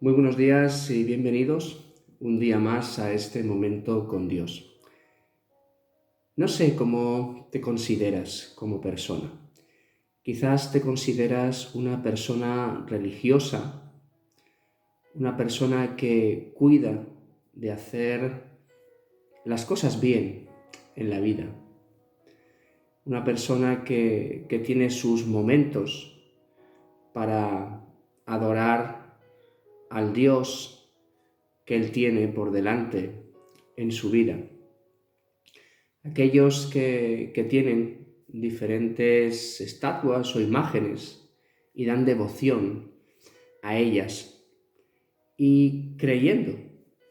Muy buenos días y bienvenidos un día más a este momento con Dios. No sé cómo te consideras como persona. Quizás te consideras una persona religiosa, una persona que cuida de hacer las cosas bien en la vida, una persona que tiene sus momentos para adorar al Dios que Él tiene por delante en su vida. Aquellos que tienen diferentes estatuas o imágenes y dan devoción a ellas y creyendo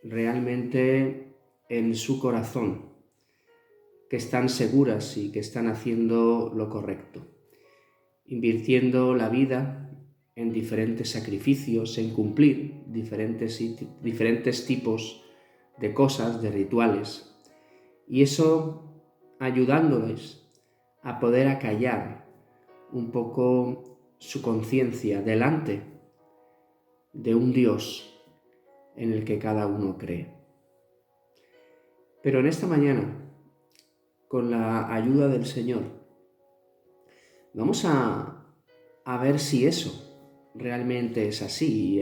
realmente en su corazón que están seguras y que están haciendo lo correcto, invirtiendo la vida en diferentes sacrificios, en cumplir diferentes tipos de cosas, de rituales, y eso ayudándoles a poder acallar un poco su conciencia delante de un Dios en el que cada uno cree. Pero en esta mañana, con la ayuda del Señor, vamos a ver si eso realmente es así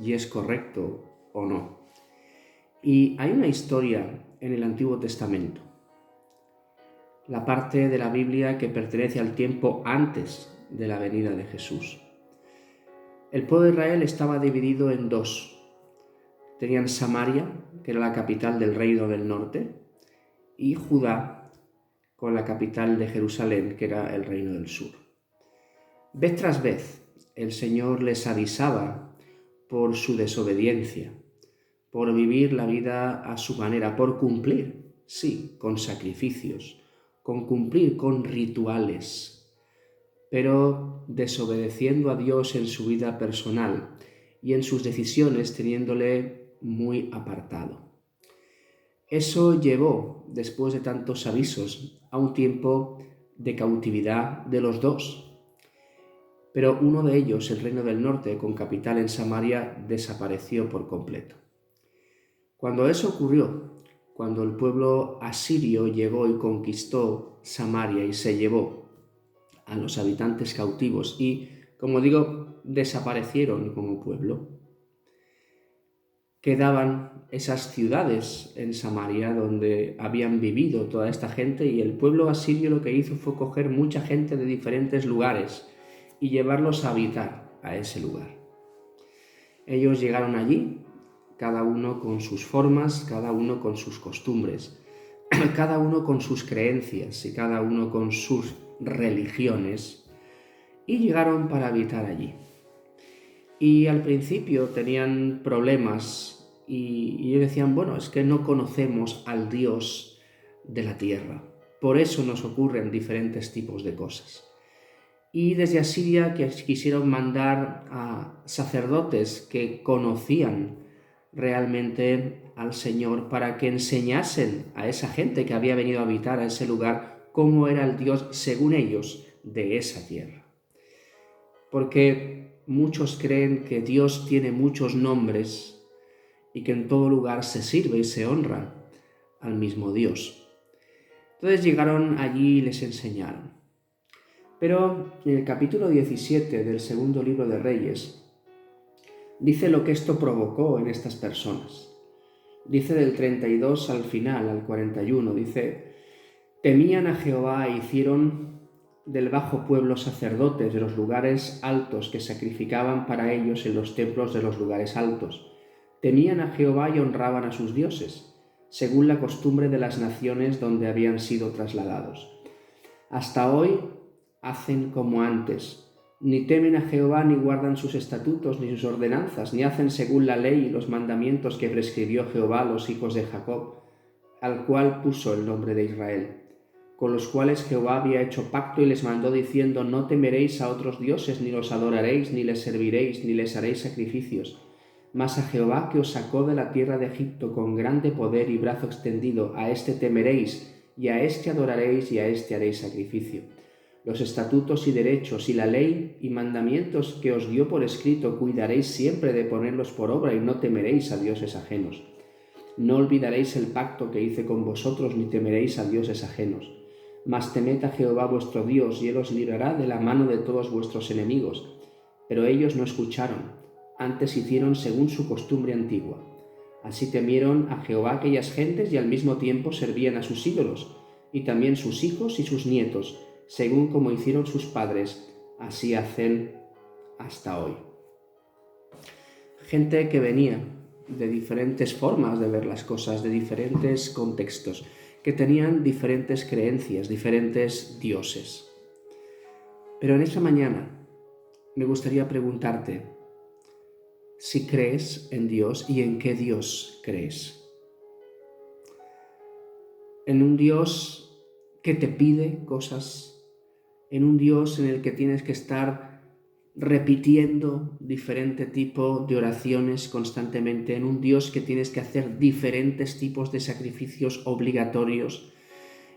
y es correcto o no. Y hay una historia en el Antiguo Testamento, la parte de la Biblia que pertenece al tiempo antes de la venida de Jesús. El pueblo de Israel estaba dividido en dos. Tenían Samaria, que era la capital del reino del norte, y Judá, con la capital de Jerusalén, que era el reino del sur. Vez tras vez, el Señor les avisaba por su desobediencia, por vivir la vida a su manera, por cumplir, sí, con sacrificios, con cumplir con rituales, pero desobedeciendo a Dios en su vida personal y en sus decisiones teniéndole muy apartado. Eso llevó, después de tantos avisos, a un tiempo de cautividad de los dos. Pero uno de ellos, el reino del norte, con capital en Samaria, desapareció por completo. Cuando eso ocurrió, cuando el pueblo asirio llegó y conquistó Samaria y se llevó a los habitantes cautivos y, como digo, desaparecieron como pueblo, quedaban esas ciudades en Samaria donde habían vivido toda esta gente, y el pueblo asirio lo que hizo fue coger mucha gente de diferentes lugares y llevarlos a habitar a ese lugar. Ellos llegaron allí, cada uno con sus formas, cada uno con sus costumbres, cada uno con sus creencias y cada uno con sus religiones, y llegaron para habitar allí. Y al principio tenían problemas y ellos decían, bueno, es que no conocemos al Dios de la tierra, por eso nos ocurren diferentes tipos de cosas. Y desde Asiria quisieron mandar a sacerdotes que conocían realmente al Señor para que enseñasen a esa gente que había venido a habitar a ese lugar cómo era el Dios, según ellos, de esa tierra. Porque muchos creen que Dios tiene muchos nombres y que en todo lugar se sirve y se honra al mismo Dios. Entonces llegaron allí y les enseñaron. Pero en el capítulo 17 del segundo libro de Reyes dice lo que esto provocó en estas personas. Dice del 32 al final, al 41, dice: temían a Jehová e hicieron del bajo pueblo sacerdotes de los lugares altos que sacrificaban para ellos en los templos de los lugares altos. Temían a Jehová y honraban a sus dioses, según la costumbre de las naciones donde habían sido trasladados. Hasta hoy hacen como antes, ni temen a Jehová, ni guardan sus estatutos, ni sus ordenanzas, ni hacen según la ley y los mandamientos que prescribió Jehová a los hijos de Jacob, al cual puso el nombre de Israel, con los cuales Jehová había hecho pacto y les mandó diciendo: no temeréis a otros dioses, ni los adoraréis, ni les serviréis, ni les haréis sacrificios. Mas a Jehová, que os sacó de la tierra de Egipto con grande poder y brazo extendido, a éste temeréis, y a éste adoraréis, y a éste haréis sacrificio. Los estatutos y derechos y la ley y mandamientos que os dio por escrito cuidaréis siempre de ponerlos por obra y no temeréis a dioses ajenos. No olvidaréis el pacto que hice con vosotros ni temeréis a dioses ajenos. Mas temed a Jehová vuestro Dios y Él os librará de la mano de todos vuestros enemigos. Pero ellos no escucharon, antes hicieron según su costumbre antigua. Así temieron a Jehová aquellas gentes y al mismo tiempo servían a sus ídolos, y también sus hijos y sus nietos, según como hicieron sus padres, así hacen hasta hoy. Gente que venía de diferentes formas de ver las cosas, de diferentes contextos, que tenían diferentes creencias, diferentes dioses. Pero en esta mañana me gustaría preguntarte si crees en Dios y en qué Dios crees. En un Dios que te pide cosas, en un Dios en el que tienes que estar repitiendo diferente tipo de oraciones constantemente, en un Dios que tienes que hacer diferentes tipos de sacrificios obligatorios,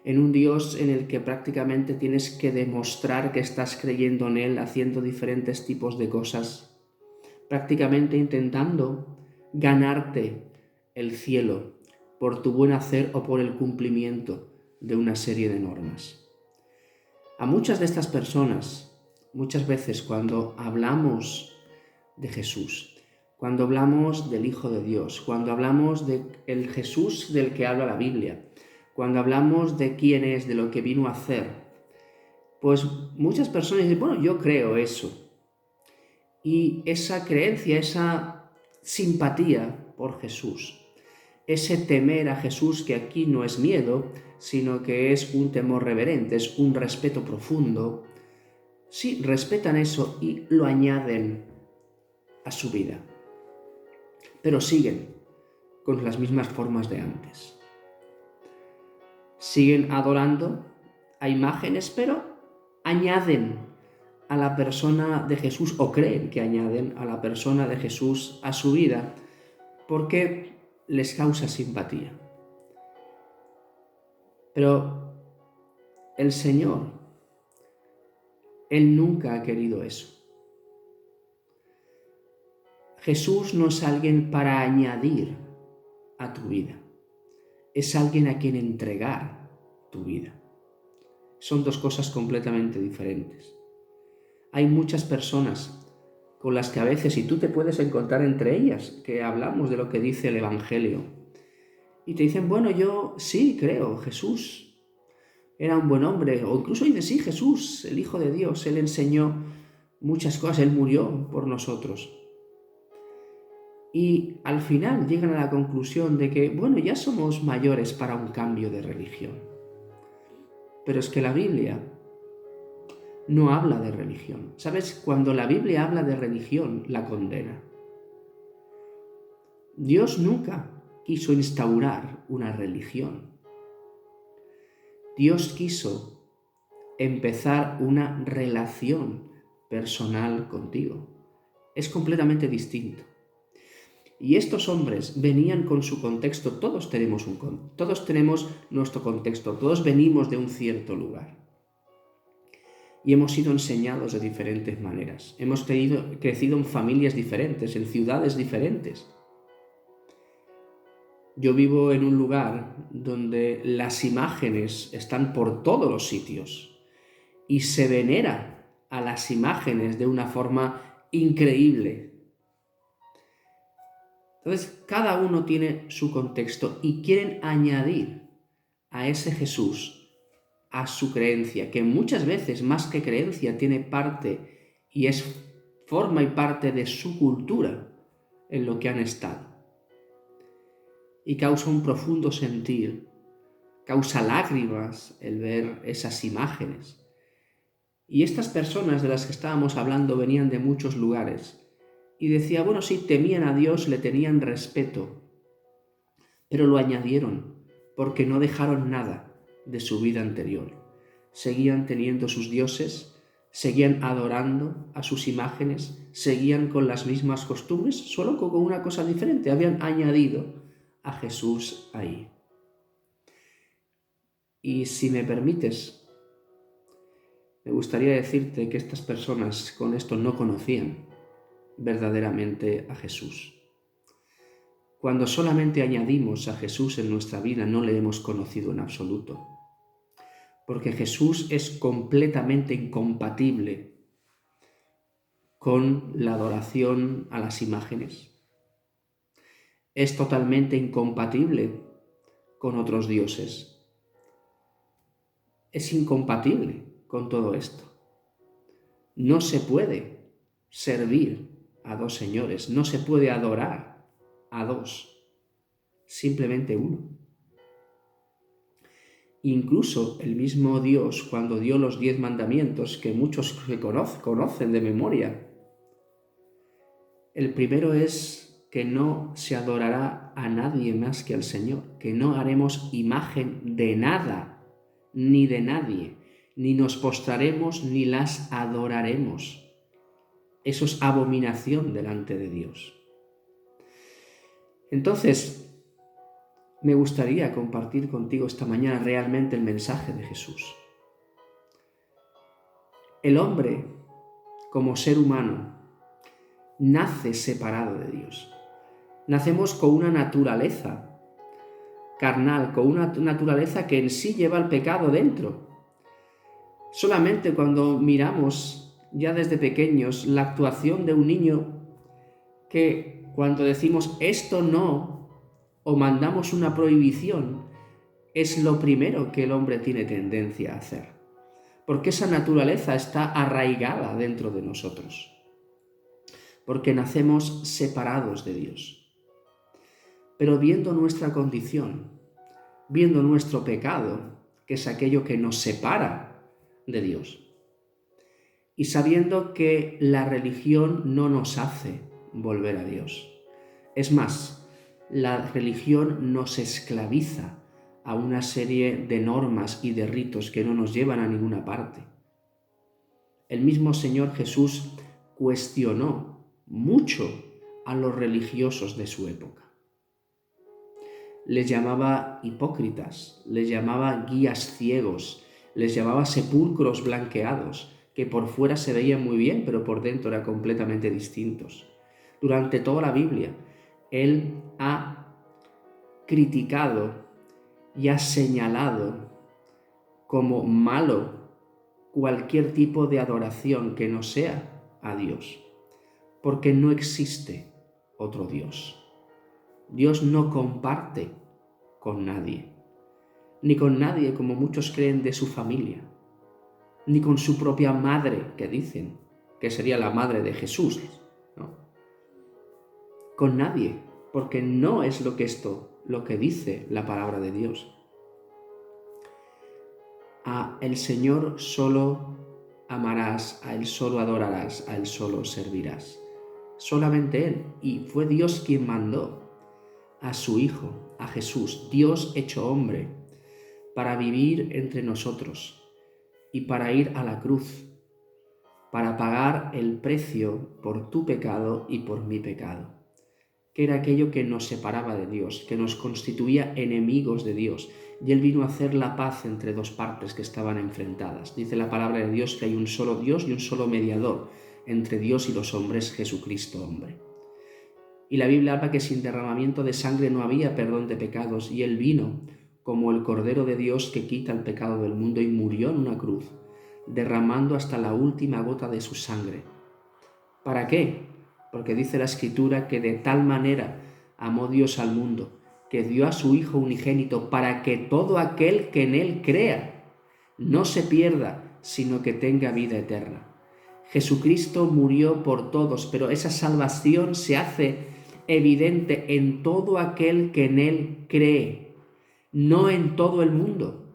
en un Dios en el que prácticamente tienes que demostrar que estás creyendo en Él haciendo diferentes tipos de cosas, prácticamente intentando ganarte el cielo por tu buen hacer o por el cumplimiento de una serie de normas. A muchas de estas personas, muchas veces cuando hablamos de Jesús, cuando hablamos del Hijo de Dios, cuando hablamos del Jesús del que habla la Biblia, cuando hablamos de quién es, de lo que vino a hacer, pues muchas personas dicen, bueno, yo creo eso. Y esa creencia, esa simpatía por Jesús, ese temer a Jesús, que aquí no es miedo, sino que es un temor reverente, es un respeto profundo, sí, respetan eso y lo añaden a su vida, pero siguen con las mismas formas de antes. Siguen adorando a imágenes, pero añaden a la persona de Jesús, o creen que añaden a la persona de Jesús a su vida, porque les causa simpatía. Pero el Señor, Él nunca ha querido eso. Jesús no es alguien para añadir a tu vida, es alguien a quien entregar tu vida. Son dos cosas completamente diferentes. Hay muchas personas con las que a veces, y tú te puedes encontrar entre ellas, que hablamos de lo que dice el Evangelio, y te dicen, bueno, yo sí creo, Jesús era un buen hombre, o incluso dice, sí, Jesús, el Hijo de Dios, Él enseñó muchas cosas, Él murió por nosotros. Y al final llegan a la conclusión de que, bueno, ya somos mayores para un cambio de religión. Pero es que la Biblia no habla de religión. ¿Sabes? Cuando la Biblia habla de religión, la condena. Dios nunca quiso instaurar una religión. Dios quiso empezar una relación personal contigo. Es completamente distinto. Y estos hombres venían con su contexto, todos tenemos nuestro contexto, todos venimos de un cierto lugar. Y hemos sido enseñados de diferentes maneras. Hemos crecido en familias diferentes, en ciudades diferentes. Yo vivo en un lugar donde las imágenes están por todos los sitios y se venera a las imágenes de una forma increíble. Entonces, cada uno tiene su contexto y quieren añadir a ese Jesús a su creencia, que muchas veces, más que creencia, tiene parte y forma y parte de su cultura en lo que han estado. Y causa un profundo sentir, causa lágrimas el ver esas imágenes. Y estas personas de las que estábamos hablando venían de muchos lugares. Y decía, bueno, sí, temían a Dios, le tenían respeto, pero lo añadieron porque no dejaron nada de su vida anterior. Seguían teniendo sus dioses, seguían adorando a sus imágenes, seguían con las mismas costumbres, solo con una cosa diferente, habían añadido a Jesús ahí. Y si me permites, Me gustaría decirte que estas personas con esto no conocían verdaderamente a Jesús. Cuando solamente añadimos a Jesús en nuestra vida, no le hemos conocido en absoluto. Porque Jesús es completamente incompatible con la adoración a las imágenes. Es totalmente incompatible con otros dioses. Es incompatible con todo esto. No se puede servir a dos señores, no se puede adorar a dos, simplemente uno. Incluso el mismo Dios, cuando dio los 10 mandamientos, que muchos conocen de memoria, el primero es que no se adorará a nadie más que al Señor, que no haremos imagen de nada, ni de nadie, ni nos postraremos ni las adoraremos. Eso es abominación delante de Dios. Entonces, me gustaría compartir contigo esta mañana realmente el mensaje de Jesús. El hombre, como ser humano, nace separado de Dios. Nacemos con una naturaleza carnal, con una naturaleza que en sí lleva el pecado dentro. Solamente cuando miramos ya desde pequeños la actuación de un niño, que cuando decimos esto no, o mandamos una prohibición, es lo primero que el hombre tiene tendencia a hacer, porque esa naturaleza está arraigada dentro de nosotros, porque nacemos separados de Dios. Pero viendo nuestra condición, viendo nuestro pecado, que es aquello que nos separa de Dios, y sabiendo que la religión no nos hace volver a Dios. Es más, la religión nos esclaviza a una serie de normas y de ritos que no nos llevan a ninguna parte. El mismo Señor Jesús cuestionó mucho a los religiosos de su época. Les llamaba hipócritas, les llamaba guías ciegos, les llamaba sepulcros blanqueados, que por fuera se veían muy bien, pero por dentro eran completamente distintos. Durante toda la Biblia, Él ha criticado y ha señalado como malo cualquier tipo de adoración que no sea a Dios, porque no existe otro Dios. Dios no comparte con nadie, ni con nadie como muchos creen de su familia, ni con su propia madre, que dicen que sería la madre de Jesús, ¿no? Con nadie, porque no es lo que dice la palabra de Dios. A el Señor solo amarás, a Él solo adorarás, a Él solo servirás. Solamente Él. Y fue Dios quien mandó a su Hijo, a Jesús, Dios hecho hombre, para vivir entre nosotros y para ir a la cruz, para pagar el precio por tu pecado y por mi pecado, que era aquello que nos separaba de Dios, que nos constituía enemigos de Dios, y Él vino a hacer la paz entre dos partes que estaban enfrentadas. Dice la palabra de Dios que hay un solo Dios y un solo mediador entre Dios y los hombres, Jesucristo hombre. Y la Biblia habla que sin derramamiento de sangre no había perdón de pecados, y Él vino como el Cordero de Dios que quita el pecado del mundo y murió en una cruz, derramando hasta la última gota de su sangre. ¿Para qué? Porque dice la Escritura que de tal manera amó Dios al mundo, que dio a su Hijo unigénito para que todo aquel que en Él crea no se pierda, sino que tenga vida eterna. Jesucristo murió por todos, pero esa salvación se hace evidente en todo aquel que en Él cree, no en todo el mundo.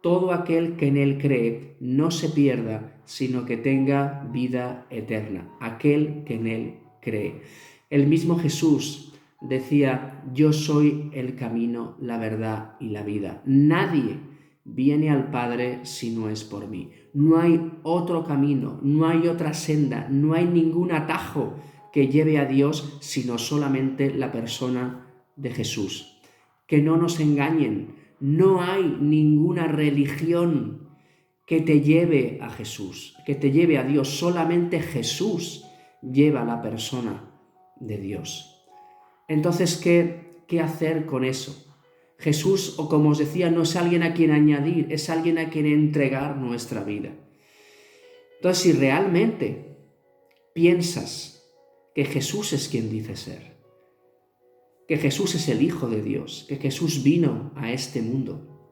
Todo aquel que en Él cree no se pierda, sino que tenga vida eterna. Aquel que en Él cree. El mismo Jesús decía: yo soy el camino, la verdad y la vida. Nadie viene al Padre si no es por mí. No hay otro camino, no hay otra senda, no hay ningún atajo que lleve a Dios, sino solamente la persona de Jesús. Que no nos engañen, no hay ninguna religión que te lleve a Jesús, que te lleve a Dios. Solamente Jesús lleva a la persona de Dios. Entonces, ¿qué hacer con eso? Jesús, o como os decía, no es alguien a quien añadir, es alguien a quien entregar nuestra vida. Entonces, si realmente piensas que Jesús es quien dice ser, que Jesús es el Hijo de Dios, que Jesús vino a este mundo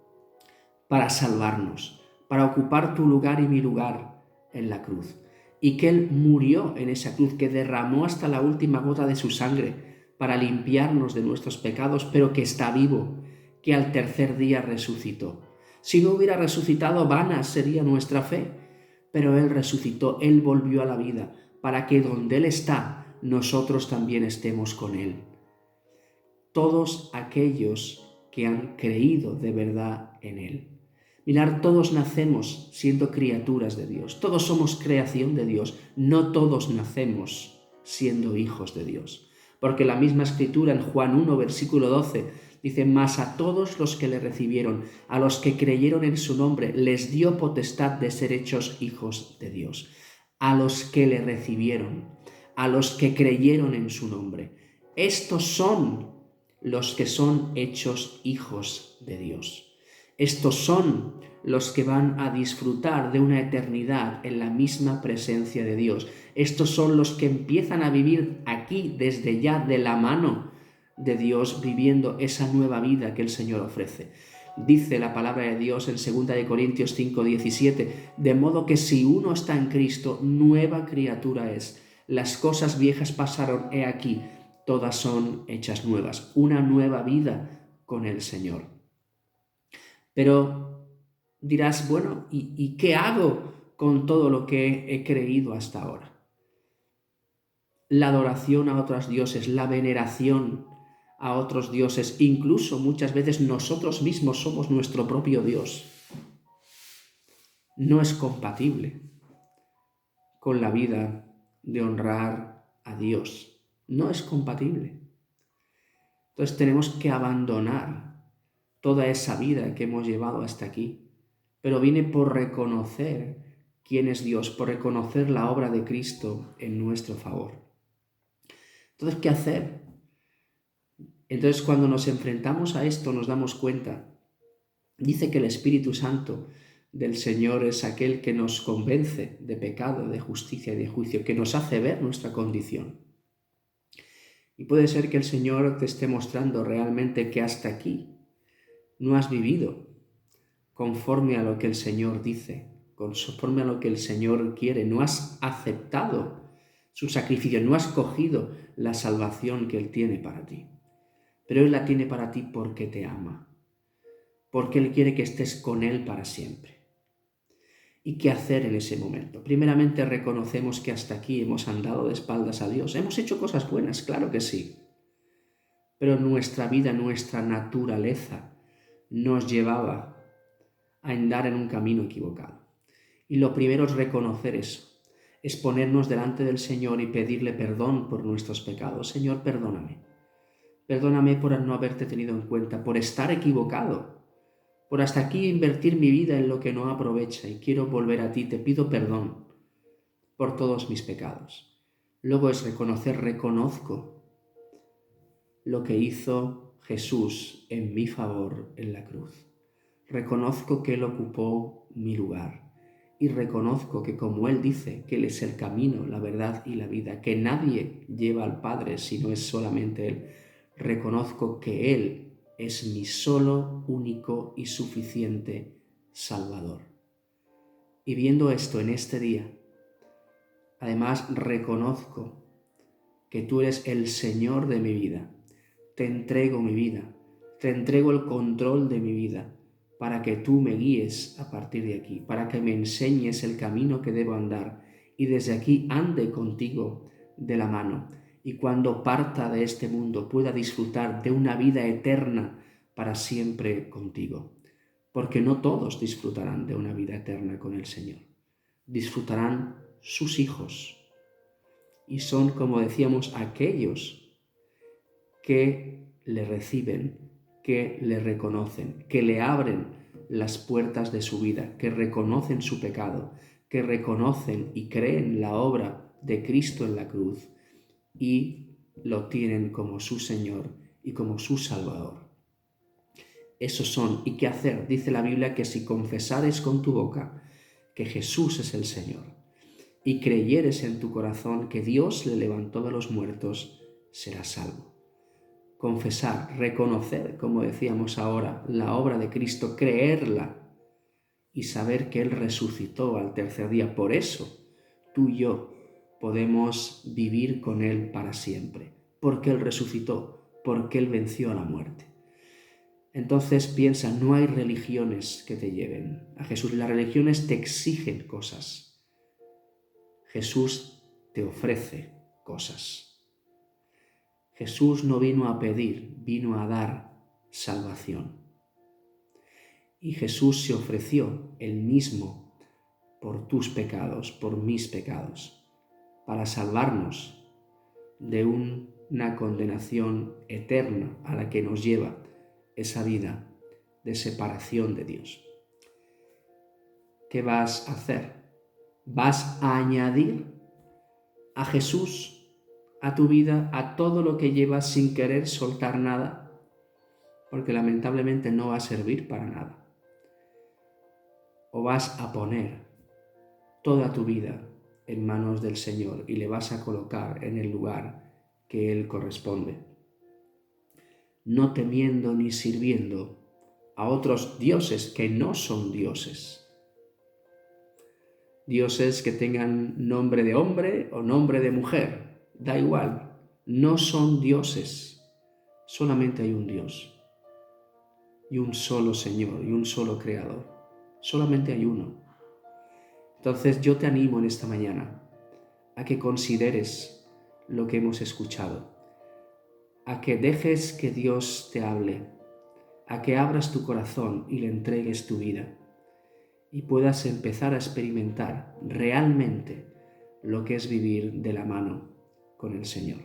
para salvarnos, para ocupar tu lugar y mi lugar en la cruz, y que Él murió en esa cruz, que derramó hasta la última gota de su sangre para limpiarnos de nuestros pecados, pero que está vivo, que al tercer día resucitó. Si no hubiera resucitado, vana sería nuestra fe, pero Él resucitó, Él volvió a la vida, para que donde Él está, nosotros también estemos con Él. Todos aquellos que han creído de verdad en Él. Mirad, todos nacemos siendo criaturas de Dios, todos somos creación de Dios, no todos nacemos siendo hijos de Dios. Porque la misma escritura en Juan 1, versículo 12, dice: mas a todos los que le recibieron, a los que creyeron en su nombre, les dio potestad de ser hechos hijos de Dios. A los que le recibieron, a los que creyeron en su nombre. Estos son los que son hechos hijos de Dios. Estos son los que van a disfrutar de una eternidad en la misma presencia de Dios. Estos son los que empiezan a vivir aquí desde ya de la mano de Dios, viviendo esa nueva vida que el Señor ofrece. Dice la palabra de Dios en 2 Corintios 5:17, de modo que si uno está en Cristo, nueva criatura es. Las cosas viejas pasaron, he aquí, todas son hechas nuevas. Una nueva vida con el Señor. Pero dirás, bueno, ¿y qué hago con todo lo que he creído hasta ahora? La adoración a otros dioses, la veneración a otros dioses, incluso muchas veces nosotros mismos somos nuestro propio Dios, no es compatible con la vida de honrar a Dios. No es compatible. Entonces tenemos que abandonar toda esa vida que hemos llevado hasta aquí, pero viene por reconocer quién es Dios, por reconocer la obra de Cristo en nuestro favor. Entonces, ¿qué hacer? Entonces, cuando nos enfrentamos a esto, nos damos cuenta. Dice que el Espíritu Santo del Señor es aquel que nos convence de pecado, de justicia y de juicio, que nos hace ver nuestra condición. Y puede ser que el Señor te esté mostrando realmente que hasta aquí no has vivido conforme a lo que el Señor dice, conforme a lo que el Señor quiere. No has aceptado su sacrificio, no has cogido la salvación que Él tiene para ti. Pero Él la tiene para ti porque te ama, porque Él quiere que estés con Él para siempre. ¿Y qué hacer en ese momento? Primeramente reconocemos que hasta aquí hemos andado de espaldas a Dios. Hemos hecho cosas buenas, claro que sí. Pero nuestra vida, nuestra naturaleza nos llevaba a andar en un camino equivocado. Y lo primero es reconocer eso, es ponernos delante del Señor y pedirle perdón por nuestros pecados. Señor, perdóname. Perdóname por no haberte tenido en cuenta, por estar equivocado, por hasta aquí invertir mi vida en lo que no aprovecha, y quiero volver a ti. Te pido perdón por todos mis pecados. Luego es reconozco lo que hizo Jesús en mi favor en la cruz. Reconozco que Él ocupó mi lugar y reconozco que, como Él dice, que Él es el camino, la verdad y la vida, que nadie lleva al Padre si no es solamente Él. Reconozco que Él es mi solo, único y suficiente Salvador. Y viendo esto en este día, además reconozco que tú eres el Señor de mi vida. Te entrego mi vida, te entrego el control de mi vida, para que tú me guíes a partir de aquí, para que me enseñes el camino que debo andar y desde aquí ande contigo de la mano, y cuando parta de este mundo pueda disfrutar de una vida eterna para siempre contigo, porque no todos disfrutarán de una vida eterna con el Señor. Disfrutarán sus hijos, y son, como decíamos, aquellos que le reciben, que le reconocen, que le abren las puertas de su vida, que reconocen su pecado, que reconocen y creen la obra de Cristo en la cruz y lo tienen como su Señor y como su Salvador. Esos son, ¿y qué hacer? Dice la Biblia que si confesares con tu boca que Jesús es el Señor y creyeres en tu corazón que Dios le levantó de los muertos, serás salvo. Confesar, reconocer, como decíamos ahora, la obra de Cristo, creerla y saber que Él resucitó al tercer día. Por eso tú y yo podemos vivir con Él para siempre, porque Él resucitó, porque Él venció a la muerte. Entonces piensa, no hay religiones que te lleven a Jesús. Las religiones te exigen cosas. Jesús te ofrece cosas. Jesús no vino a pedir, vino a dar salvación. Y Jesús se ofreció Él mismo por tus pecados, por mis pecados, para salvarnos de una condenación eterna a la que nos lleva esa vida de separación de Dios. ¿Qué vas a hacer? ¿Vas a añadir a Jesús a tu vida, a todo lo que llevas sin querer soltar nada? Porque lamentablemente no va a servir para nada. ¿O vas a poner toda tu vida en manos del Señor y le vas a colocar en el lugar que Él corresponde? No temiendo ni sirviendo a otros dioses que no son dioses. Dioses que tengan nombre de hombre o nombre de mujer, da igual, no son dioses. Solamente hay un Dios y un solo Señor y un solo Creador. Solamente hay uno. Entonces yo te animo en esta mañana a que consideres lo que hemos escuchado, a que dejes que Dios te hable, a que abras tu corazón y le entregues tu vida y puedas empezar a experimentar realmente lo que es vivir de la mano con el Señor.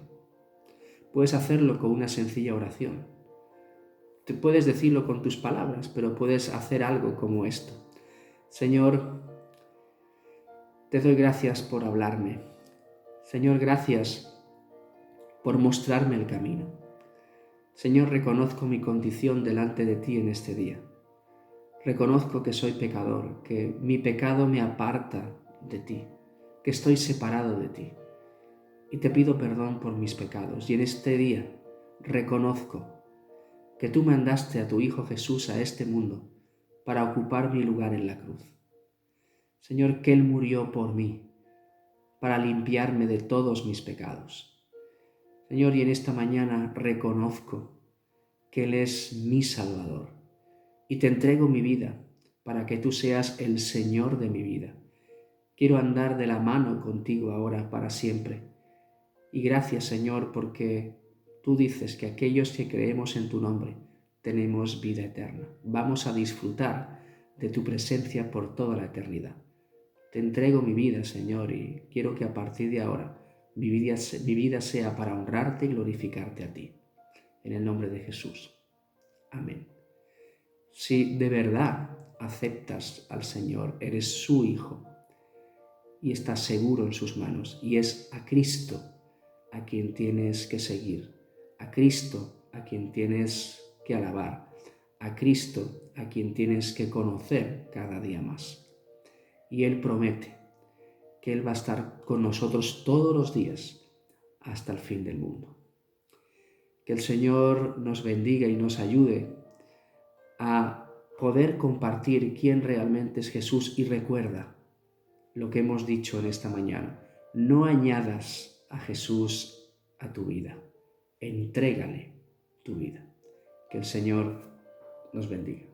Puedes hacerlo con una sencilla oración. Te puedes decirlo con tus palabras, pero puedes hacer algo como esto. Señor, te doy gracias por hablarme. Señor, gracias por mostrarme el camino. Señor, reconozco mi condición delante de ti en este día. Reconozco que soy pecador, que mi pecado me aparta de ti, que estoy separado de ti. Y te pido perdón por mis pecados. Y en este día reconozco que tú mandaste a tu Hijo Jesús a este mundo para ocupar mi lugar en la cruz. Señor, que Él murió por mí, para limpiarme de todos mis pecados. Señor, y en esta mañana reconozco que Él es mi Salvador y te entrego mi vida para que tú seas el Señor de mi vida. Quiero andar de la mano contigo ahora para siempre. Y gracias, Señor, porque tú dices que aquellos que creemos en tu nombre tenemos vida eterna. Vamos a disfrutar de tu presencia por toda la eternidad. Te entrego mi vida, Señor, y quiero que a partir de ahora mi vida sea para honrarte y glorificarte a ti. En el nombre de Jesús. Amén. Si de verdad aceptas al Señor, eres su Hijo y estás seguro en sus manos, y es a Cristo a quien tienes que seguir, a Cristo a quien tienes que alabar, a Cristo a quien tienes que conocer cada día más. Y Él promete que Él va a estar con nosotros todos los días hasta el fin del mundo. Que el Señor nos bendiga y nos ayude a poder compartir quién realmente es Jesús. Y recuerda lo que hemos dicho en esta mañana: no añadas a Jesús a tu vida, entrégale tu vida. Que el Señor nos bendiga.